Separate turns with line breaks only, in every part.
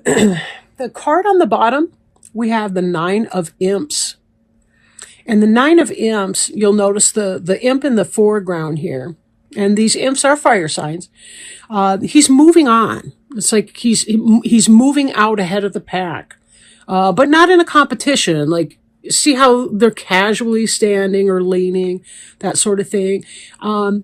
The card on the bottom, we have the Nine of Imps. And the Nine of Imps, you'll notice the imp in the foreground here. And these imps are fire signs. He's moving on. It's like he's moving out ahead of the pack, but not in a competition. Like, see how they're casually standing or leaning, that sort of thing.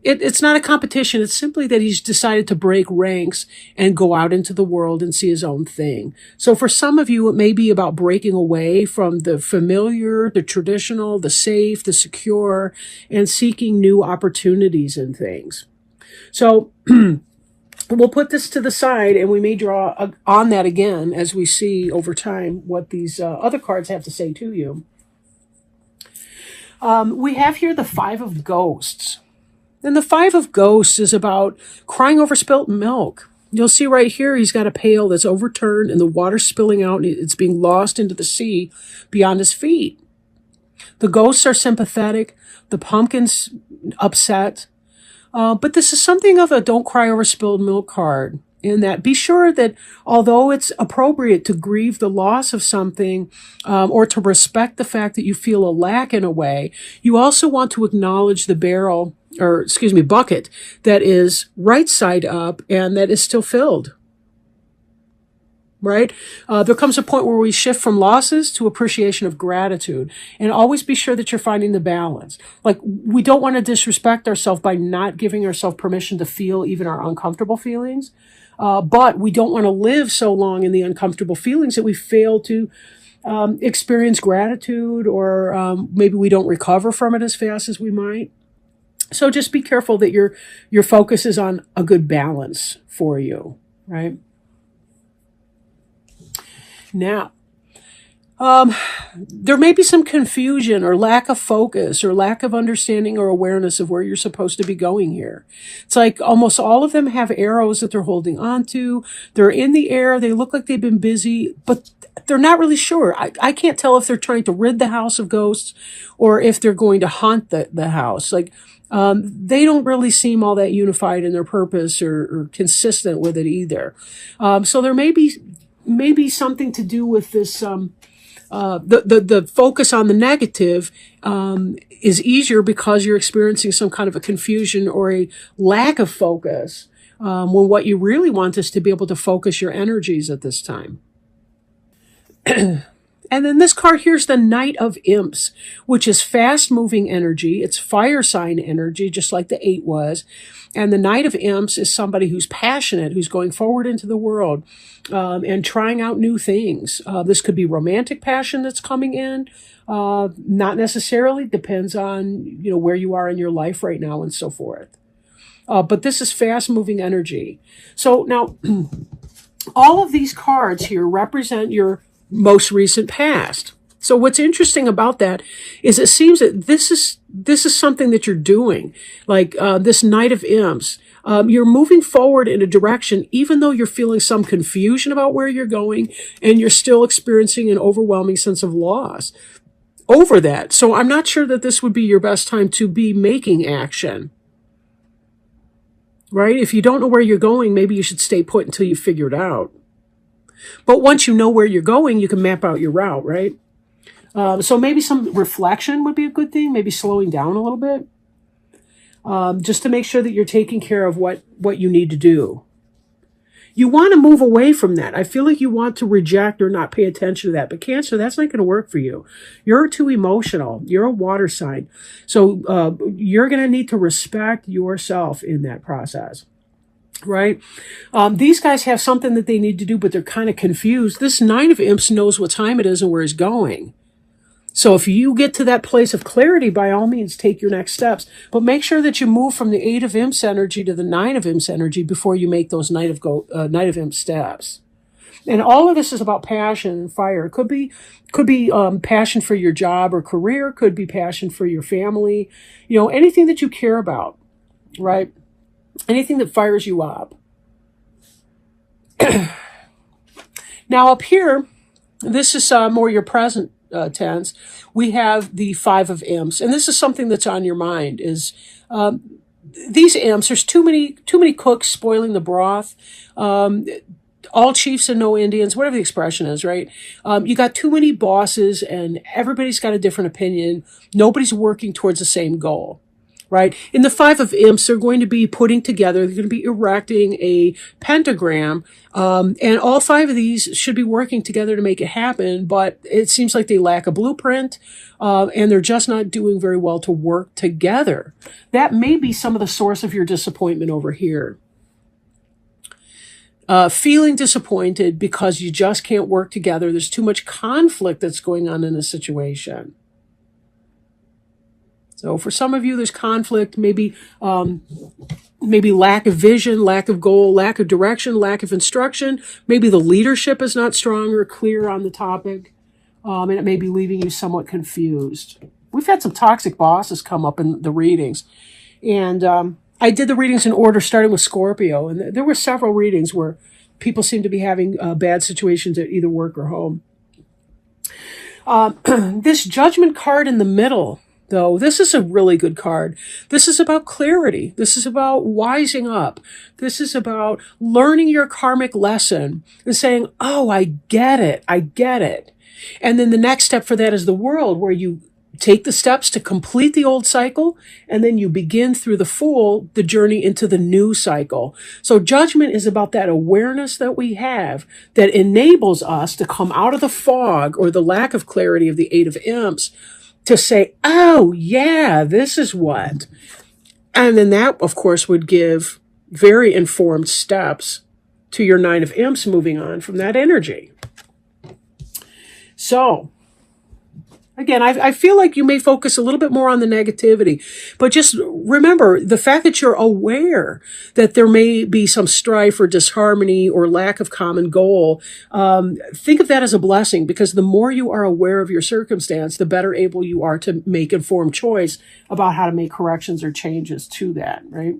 It's not a competition. It's simply that he's decided to break ranks and go out into the world and see his own thing. So for some of you, it may be about breaking away from the familiar, the traditional, the safe, the secure, and seeking new opportunities and things. So we'll put this to the side, and we may draw on that again as we see over time what these other cards have to say to you. We have here the Five of Ghosts. And the Five of Ghosts is about crying over spilt milk. You'll see right here he's got a pail that's overturned and the water's spilling out and it's being lost into the sea beyond his feet. The ghosts are sympathetic. The pumpkin's upset. But this is something of a don't cry over spilled milk card, in that be sure that although it's appropriate to grieve the loss of something, or to respect the fact that you feel a lack in a way, you also want to acknowledge the bucket that is right side up and that is still filled. Right? There comes a point where we shift from losses to appreciation of gratitude, and always be sure that you're finding the balance. Like, we don't want to disrespect ourselves by not giving ourselves permission to feel even our uncomfortable feelings. But we don't want to live so long in the uncomfortable feelings that we fail to experience gratitude, or maybe we don't recover from it as fast as we might. So just be careful that your focus is on a good balance for you, right? Now, there may be some confusion or lack of focus or lack of understanding or awareness of where you're supposed to be going here. It's like almost all of them have arrows that they're holding onto. They're in the air. They look like they've been busy, but they're not really sure. I can't tell if they're trying to rid the house of ghosts or if they're going to haunt the house. Like, they don't really seem all that unified in their purpose or consistent with it either. So there may be something to do with this. The focus on the negative is easier because you're experiencing some kind of a confusion or a lack of focus, when what you really want is to be able to focus your energies at this time. And then this card here's the Knight of Imps, which is fast-moving energy. It's fire sign energy, just like the 8 was. And the Knight of Imps is somebody who's passionate, who's going forward into the world, and trying out new things. This could be romantic passion that's coming in. Not necessarily. Depends on, where you are in your life right now and so forth. But this is fast-moving energy. So now, all of these cards here represent your most recent past. So what's interesting about that is it seems that this is something that you're doing, like this Knight of Imps. You're moving forward in a direction, even though you're feeling some confusion about where you're going, and you're still experiencing an overwhelming sense of loss over that. So I'm not sure that this would be your best time to be making action. Right? If you don't know where you're going, maybe you should stay put until you figure it out. But once you know where you're going, you can map out your route, right? So maybe some reflection would be a good thing, maybe slowing down a little bit, just to make sure that you're taking care of what you need to do. You want to move away from that. I feel like you want to reject or not pay attention to that. But Cancer, that's not going to work for you. You're too emotional. You're a water sign. So you're going to need to respect yourself in that process. Right? These guys have something that they need to do, but they're kind of confused. This Nine of Imps knows what time it is and where he's going. So if you get to that place of clarity, by all means, take your next steps. But make sure that you move from the 8 of Imps energy to the 9 of Imps energy before you make those Knight of Imps steps. And all of this is about passion and fire. It could be passion for your job or career. Could be passion for your family. Anything that you care about, right? Anything that fires you up. Now up here, this is more your present tense. We have the 5 of Imps, and this is something that's on your mind. Is these imps? There's too many cooks spoiling the broth. all chiefs and no Indians, whatever the expression is, right? You got too many bosses and everybody's got a different opinion. Nobody's working towards the same goal, right? In the Five of Imps, they're going to be putting together, they're going to be erecting a pentagram, and all five of these should be working together to make it happen, but it seems like they lack a blueprint, and they're just not doing very well to work together. That may be some of the source of your disappointment over here. Feeling disappointed because you just can't work together. There's too much conflict that's going on in a situation. So for some of you, there's conflict, maybe lack of vision, lack of goal, lack of direction, lack of instruction. Maybe the leadership is not strong or clear on the topic, and it may be leaving you somewhat confused. We've had some toxic bosses come up in the readings, and I did the readings in order, starting with Scorpio, and there were several readings where people seem to be having bad situations at either work or home. This Judgment card in the middle, though, this is a really good card. This is about clarity. This is about wising up. This is about learning your karmic lesson and saying, oh, I get it. I get it. And then the next step for that is the world, where you take the steps to complete the old cycle, and then you begin through the Fool, the journey into the new cycle. So Judgment is about that awareness that we have that enables us to come out of the fog or the lack of clarity of the Eight of Imps to say, oh, yeah, this is what. And then that, of course, would give very informed steps to your Nine of Imps moving on from that energy. So, again, I feel like you may focus a little bit more on the negativity, but just remember the fact that you're aware that there may be some strife or disharmony or lack of common goal. Think of that as a blessing, because the more you are aware of your circumstance, the better able you are to make informed choice about how to make corrections or changes to that, right?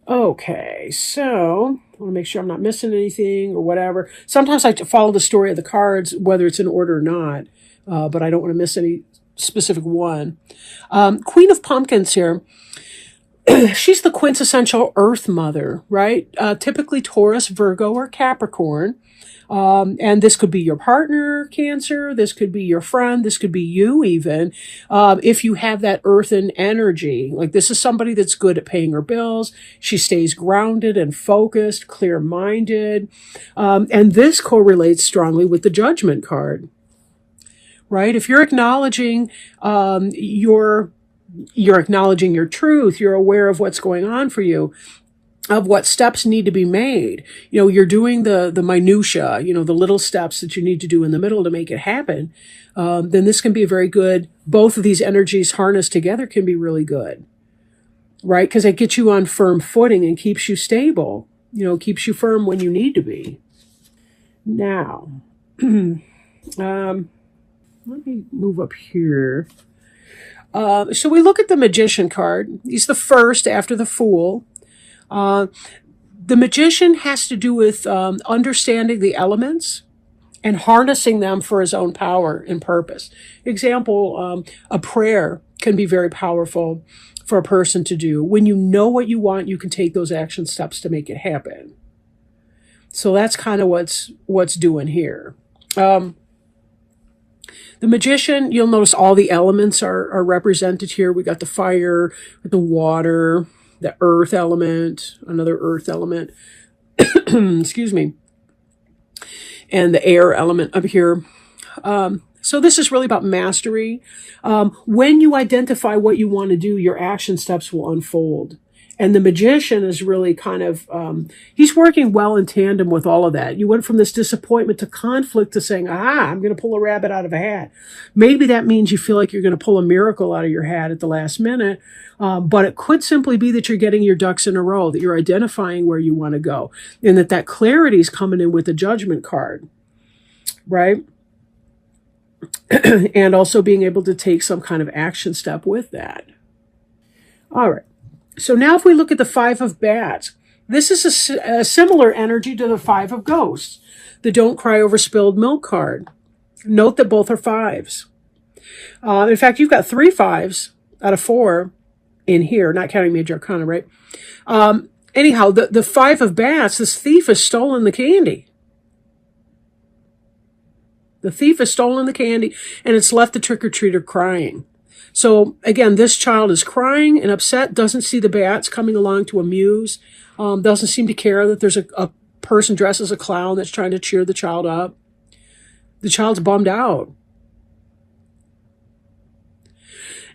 Okay, so I want to make sure I'm not missing anything or whatever. Sometimes I follow the story of the cards, whether it's in order or not, but I don't want to miss any specific one. Queen of Pumpkins here. She's the quintessential Earth Mother, right? Typically Taurus, Virgo, or Capricorn. And this could be your partner, Cancer. This could be your friend. This could be you even. If you have that earthen energy, like this is somebody that's good at paying her bills. She stays grounded and focused, clear-minded. And this correlates strongly with the Judgment card, right? If you're acknowledging, you're acknowledging your truth, you're aware of what's going on for you, of what steps need to be made. You know, you're doing the minutia, you know, the little steps that you need to do in the middle to make it happen. Then this can be a very good, both of these energies harnessed together can be really good, right? Because it gets you on firm footing and keeps you stable, you know, keeps you firm when you need to be. Now, let me move up here. So we look at the Magician card. He's the first after the Fool. The Magician has to do with understanding the elements and harnessing them for his own power and purpose. Example, a prayer can be very powerful for a person to do. When you know what you want, you can take those action steps to make it happen. So that's kind of what's doing here. The Magician, you'll notice all the elements are represented here. We got the fire, the water, the earth element, another earth element, excuse me, and the air element up here. So this is really about mastery. When you identify what you want to do, your action steps will unfold. And the Magician is really kind of, he's working well in tandem with all of that. You went from this disappointment to conflict to saying, I'm going to pull a rabbit out of a hat. Maybe that means you feel like you're going to pull a miracle out of your hat at the last minute. But it could simply be that you're getting your ducks in a row, that you're identifying where you want to go, and that clarity is coming in with the Judgment card, right? And also being able to take some kind of action step with that. All right. So now if we look at the Five of Bats, this is a similar energy to the Five of Ghosts, the Don't Cry Over Spilled Milk card. Note that both are fives. In fact, you've got 3 5s out of 4 in here, not counting Major Arcana, right? Anyhow, the Five of Bats, this thief has stolen the candy. The thief has stolen the candy, and it's left the trick-or-treater crying. So, again, this child is crying and upset, doesn't see the bats coming along to amuse, doesn't seem to care that there's a person dressed as a clown that's trying to cheer the child up. The child's bummed out.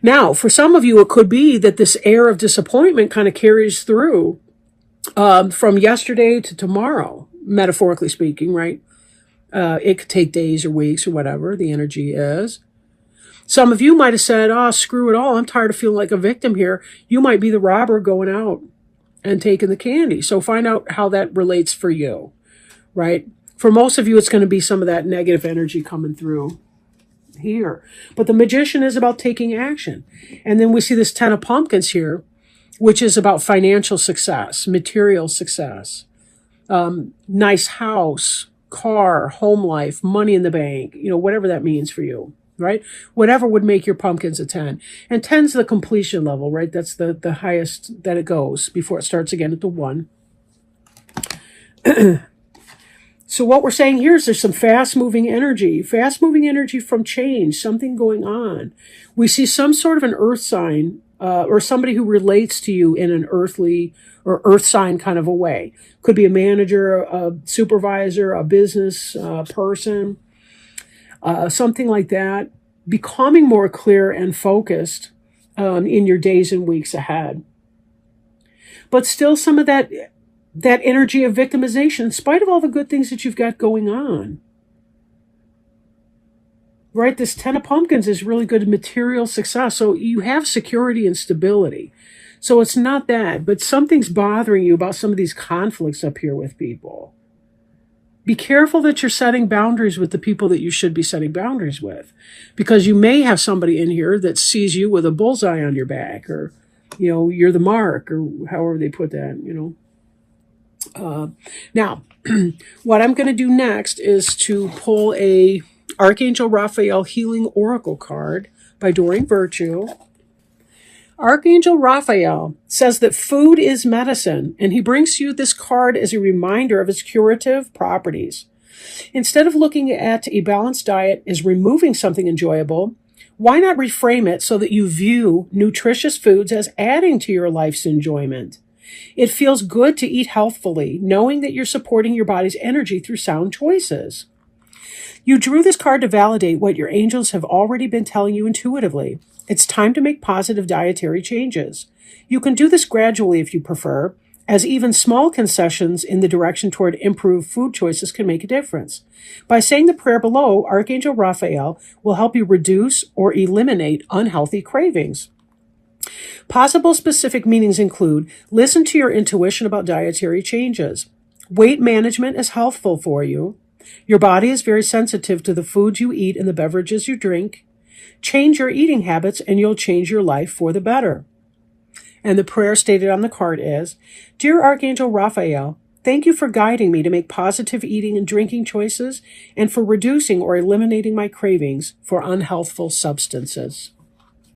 Now, for some of you, it could be that this air of disappointment kind of carries through from yesterday to tomorrow, metaphorically speaking, right? It could take days or weeks or whatever the energy is. Some of you might have said, oh, screw it all. I'm tired of feeling like a victim here. You might be the robber going out and taking the candy. So find out how that relates for you, right? For most of you, it's going to be some of that negative energy coming through here. But the Magician is about taking action. And then we see this Ten of Pumpkins here, which is about financial success, material success, nice house, car, home life, money in the bank, whatever that means for you, right? Whatever would make your pumpkins a 10. And 10's the completion level, right? That's the highest that it goes before it starts again at the 1. So what we're saying here is there's some fast-moving energy from change, something going on. We see some sort of an earth sign or somebody who relates to you in an earthly or earth sign kind of a way. Could be a manager, a supervisor, a business person, something like that. Becoming more clear and focused in your days and weeks ahead. But still some of that energy of victimization, in spite of all the good things that you've got going on. Right? This Ten of Pumpkins is really good material success. So you have security and stability. So it's not that, but something's bothering you about some of these conflicts up here with people. Be careful that you're setting boundaries with the people that you should be setting boundaries with. Because you may have somebody in here that sees you with a bullseye on your back, or, you're the mark, or however they put that, Now, what I'm going to do next is to pull a Archangel Raphael Healing Oracle card by Doreen Virtue. Archangel Raphael says that food is medicine, and he brings you this card as a reminder of its curative properties. Instead of looking at a balanced diet as removing something enjoyable, why not reframe it so that you view nutritious foods as adding to your life's enjoyment? It feels good to eat healthfully, knowing that you're supporting your body's energy through sound choices. You drew this card to validate what your angels have already been telling you intuitively. It's time to make positive dietary changes. You can do this gradually if you prefer, as even small concessions in the direction toward improved food choices can make a difference. By saying the prayer below, Archangel Raphael will help you reduce or eliminate unhealthy cravings. Possible specific meanings include: listen to your intuition about dietary changes. Weight management is healthful for you. Your body is very sensitive to the foods you eat and the beverages you drink. Change your eating habits and you'll change your life for the better. And the prayer stated on the card is: Dear Archangel Raphael, thank you for guiding me to make positive eating and drinking choices and for reducing or eliminating my cravings for unhealthful substances.